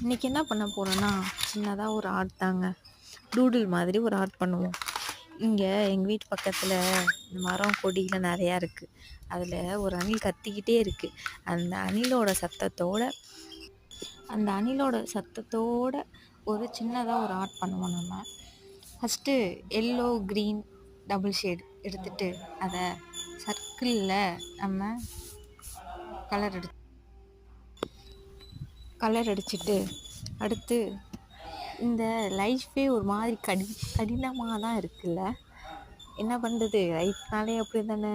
இன்றைக்கி என்ன பண்ண போகிறோன்னா சின்னதாக ஒரு ஆர்ட் தாங்க. டூடில் மாதிரி ஒரு ஆர்ட் பண்ணுவோம். இங்கே எங்கள் வீட்டு பக்கத்தில் இந்த மரம் கொடியில் நிறையா இருக்குது. அதில் ஒரு அணில் கத்திக்கிட்டே இருக்குது. அந்த அணிலோட சத்தத்தோட ஒரு சின்னதாக ஒரு ஆர்ட் பண்ணுவோம் நம்ம. First yellow green double shade எடுத்துகிட்டு அதை சர்க்கிளில் நம்ம கலர் அடிச்சுட்டு அடுத்து இந்த லைஃபே ஒரு மாதிரி கடினமாக தான் இருக்குல்ல. என்ன பண்ணுறது, லைஃப்னாலே அப்படி தானே,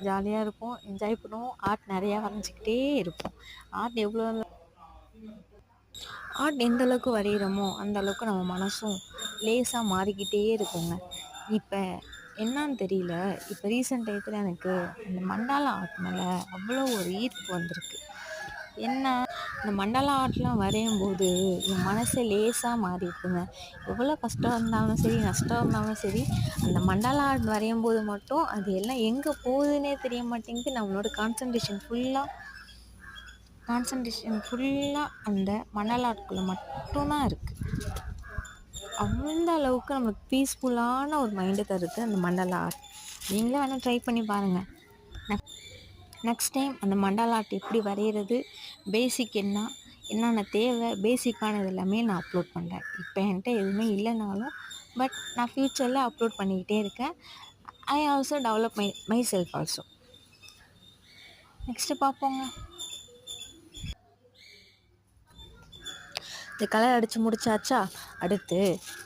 ஜாலியாக இருப்போம், என்ஜாய் பண்ணுவோம், ஆர்ட் நிறையா வரைஞ்சிக்கிட்டே இருப்போம். ஆர்ட் எந்த அளவுக்கு வரைகிறோமோ அந்த அளவுக்கு நம்ம மனசும் லேசாக மாறிக்கிட்டே இருக்குங்க. இப்போ என்னான்னு தெரியல, இப்போ ரீசெண்ட் டயத்தில் எனக்கு இந்த மண்டாலா ஆர்ட் மேலே அவ்வளோ ஒரு ஈர்ப்பு வந்திருக்கு. என்ன, இந்த மண்டலா ஆர்ட்லாம் வரையும் போது என் மனசே லேசாக மாறி இருக்குங்க. எவ்வளோ கஷ்டம் இருந்தாலும் சரி, நஷ்டம் இருந்தாலும் சரி, அந்த மண்டலா ஆர்ட் வரையும் போது மட்டும் அது எல்லாம் எங்கே போகுதுன்னே தெரிய மாட்டேங்குது. நம்மளோட கான்சன்ட்ரேஷன் ஃபுல்லாக அந்த மண்டலா ஆர்ட்குள்ளே மட்டும்தான் இருக்குது. அந்த அளவுக்கு நம்மளுக்கு பீஸ்ஃபுல்லான ஒரு மைண்டை தருது அந்த மண்டலா ஆர்ட். நீங்களே வேணால் ட்ரை பண்ணி பாருங்கள். நெக்ஸ்ட் டைம் அந்த மண்டலா ஆர்ட் எப்படி வரைகிறது, பேசிக் என்னென்ன தேவை, பேசிக்கானது எல்லாமே நான் அப்லோட் பண்ணுறேன். இப்போ என்கிட்ட எதுவுமே இல்லைனாலும் பட் நான் ஃப்யூச்சரில் அப்லோட் பண்ணிக்கிட்டே இருக்கேன். I also develop my self also. Next பார்ப்போங்க. இந்த கலர் அடித்து முடிச்சாச்சா, அடுத்து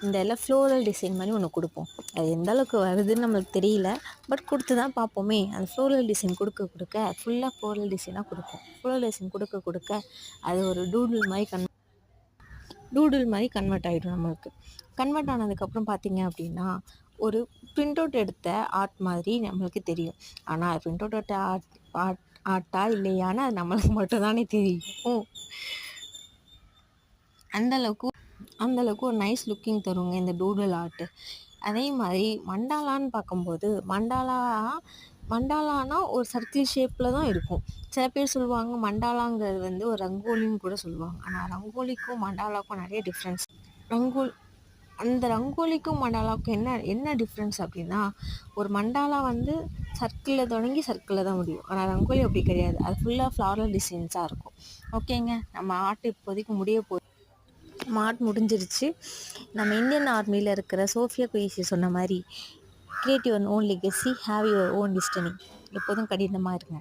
இந்த எல்லாம் ஃப்ளோரல் டிசைன் மாதிரி ஒன்று கொடுப்போம். அது எந்த அளவுக்கு வருதுன்னு நம்மளுக்கு தெரியல, பட் கொடுத்து தான் பார்ப்போமே. அந்த ஃப்ளோரல் டிசைன் கொடுக்க ஃபுல்லாக ஃப்ளோரல் டிசைனாக கொடுப்போம். ஃப்ளோரல் டிசைன் கொடுக்க அது ஒரு டூடில் மாதிரி கன்வெர்ட் ஆகிடும். நம்மளுக்கு கன்வெர்ட் ஆனதுக்கப்புறம் பார்த்திங்க அப்படின்னா ஒரு பிரிண்ட் அவுட் எடுத்த ஆர்ட் மாதிரி நம்மளுக்கு தெரியும். ஆனால் பிரிண்ட் அவுட் எடுத்த ஆர்ட்டா இல்லையான்னு அது நம்மளுக்கு மட்டும் தானே தெரியும். அந்தளவுக்கு ஒரு நைஸ் லுக்கிங் தருங்க இந்த டூடல் ஆர்ட்டு. அதே மாதிரி மண்டாலான்னு பார்க்கும்போது மண்டாலானா ஒரு சர்க்கிள் ஷேப்பில் தான் இருக்கும். சில பேர் சொல்லுவாங்க மண்டாலாங்கிறது ஒரு ரங்கோலின்னு கூட சொல்லுவாங்க. ஆனால் ரங்கோலிக்கும் மண்டாலாவுக்கும் நிறைய டிஃப்ரென்ஸ். அந்த ரங்கோலிக்கும் மண்டாலாவுக்கும் என்ன டிஃப்ரென்ஸ் அப்படின்னா, ஒரு மண்டாலா சர்க்கிளில் தொடங்கி சர்க்கிளில் தான் முடியும். ஆனால் ரங்கோலி அப்படி கிடையாது, அது ஃபுல்லாக ஃப்ளாரல் டிசைன்ஸாக இருக்கும். ஓகேங்க, நம்ம ஆர்ட் இப்போதைக்கு ஆர்ட் முடிஞ்சிருச்சு. நம்ம இந்தியன் ஆர்மியில் இருக்கிற சோஃபியா குரேஷி சொன்ன மாதிரி, create your own legacy, have your own destiny. எப்போதும் கடினமாக இருங்க.